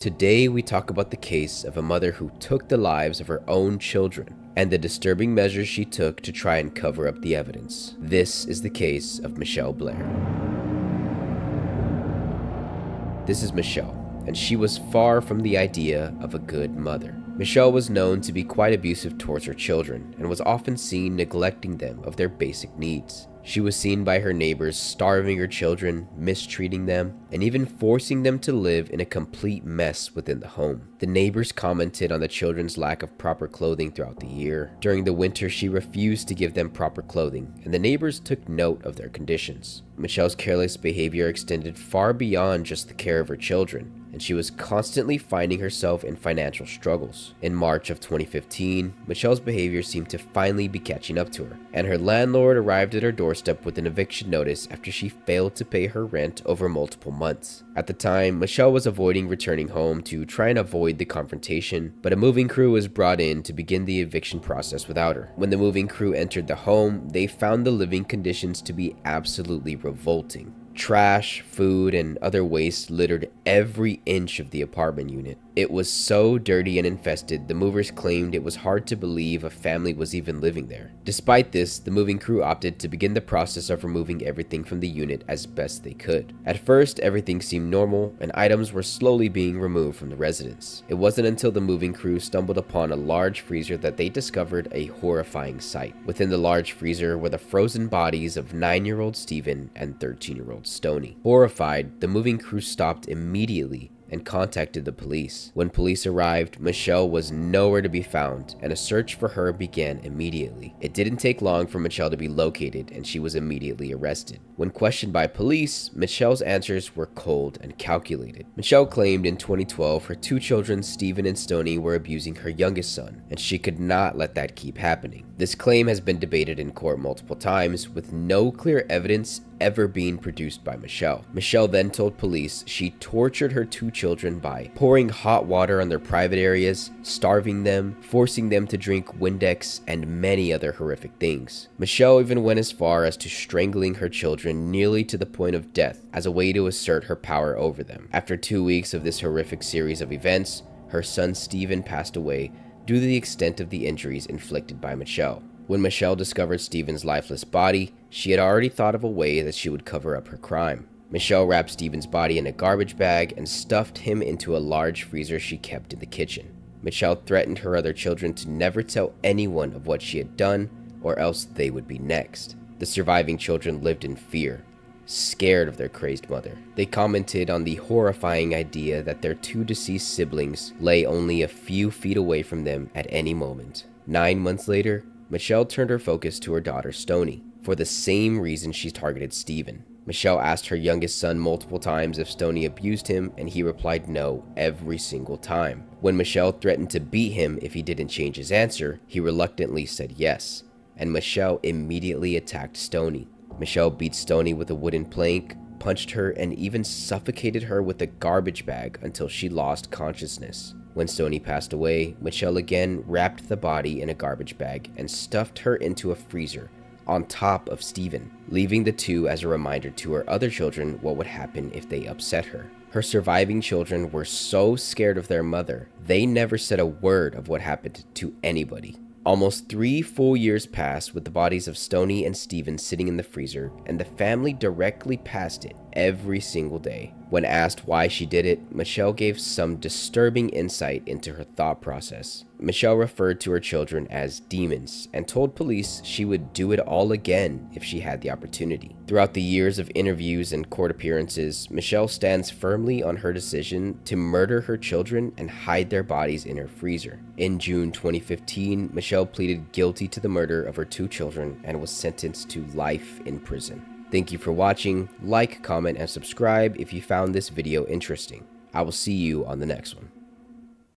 Today we talk about the case of a mother who took the lives of her own children and the disturbing measures she took to try and cover up the evidence. This is the case of Mitchelle Blair. This is Mitchelle, and she was far from the idea of a good mother. Mitchelle was known to be quite abusive towards her children and was often seen neglecting them of their basic needs. She was seen by her neighbors starving her children, mistreating them, and even forcing them to live in a complete mess within the home. The neighbors commented on the children's lack of proper clothing throughout the year. During the winter, she refused to give them proper clothing, and the neighbors took note of their conditions. Mitchelle's careless behavior extended far beyond just the care of her children, and she was constantly finding herself in financial struggles. In March of 2015, Mitchelle's behavior seemed to finally be catching up to her, and her landlord arrived at her doorstep with an eviction notice after she failed to pay her rent over multiple months. At the time, Mitchelle was avoiding returning home to try and avoid the confrontation, but a moving crew was brought in to begin the eviction process without her. When the moving crew entered the home, they found the living conditions to be absolutely revolting. Trash, food, and other waste littered every inch of the apartment unit. It was so dirty and infested, the movers claimed it was hard to believe a family was even living there. Despite this, the moving crew opted to begin the process of removing everything from the unit as best they could. At first, everything seemed normal, and items were slowly being removed from the residence. It wasn't until the moving crew stumbled upon a large freezer that they discovered a horrifying sight. Within the large freezer were the frozen bodies of 9-year-old Steven and 13-year-old Stoney. Horrified, the moving crew stopped immediately and contacted the police. When police arrived, Mitchelle was nowhere to be found, and a search for her began immediately. It didn't take long for Mitchelle to be located, and she was immediately arrested. When questioned by police, Mitchelle's answers were cold and calculated. Mitchelle claimed in 2012 her two children, Steven and Stoney, were abusing her youngest son, and she could not let that keep happening. This claim has been debated in court multiple times, with no clear evidence ever being produced by Mitchelle. Mitchelle then told police she tortured her two children by pouring hot water on their private areas, starving them, forcing them to drink Windex, and many other horrific things. Mitchelle even went as far as to strangling her children nearly to the point of death as a way to assert her power over them. After 2 weeks of this horrific series of events, her son Steven passed away due to the extent of the injuries inflicted by Mitchelle. When Mitchelle discovered Steven's lifeless body, she had already thought of a way that she would cover up her crime. Mitchelle wrapped Steven's body in a garbage bag and stuffed him into a large freezer she kept in the kitchen. Mitchelle threatened her other children to never tell anyone of what she had done, or else they would be next. The surviving children lived in fear, scared of their crazed mother. They commented on the horrifying idea that their two deceased siblings lay only a few feet away from them at any moment. 9 months later, Mitchelle turned her focus to her daughter Stoney, for the same reason she targeted Steven. Mitchelle asked her youngest son multiple times if Stoney abused him, and he replied no every single time. When Mitchelle threatened to beat him if he didn't change his answer, he reluctantly said yes, and Mitchelle immediately attacked Stoney. Mitchelle beat Stoney with a wooden plank, punched her, and even suffocated her with a garbage bag until she lost consciousness. When Stoney passed away, Mitchelle again wrapped the body in a garbage bag and stuffed her into a freezer on top of Steven, leaving the two as a reminder to her other children what would happen if they upset her. Her surviving children were so scared of their mother, they never said a word of what happened to anybody. Almost 3 full years passed with the bodies of Stoney and Steven sitting in the freezer, and the family directly passed it every single day. When asked why she did it, Mitchelle gave some disturbing insight into her thought process. Mitchelle referred to her children as demons and told police she would do it all again if she had the opportunity. Throughout the years of interviews and court appearances, Mitchelle stands firmly on her decision to murder her children and hide their bodies in her freezer. In June 2015, Mitchelle pleaded guilty to the murder of her two children and was sentenced to life in prison. Thank you for watching. Like, comment, and subscribe if you found this video interesting. I will see you on the next one.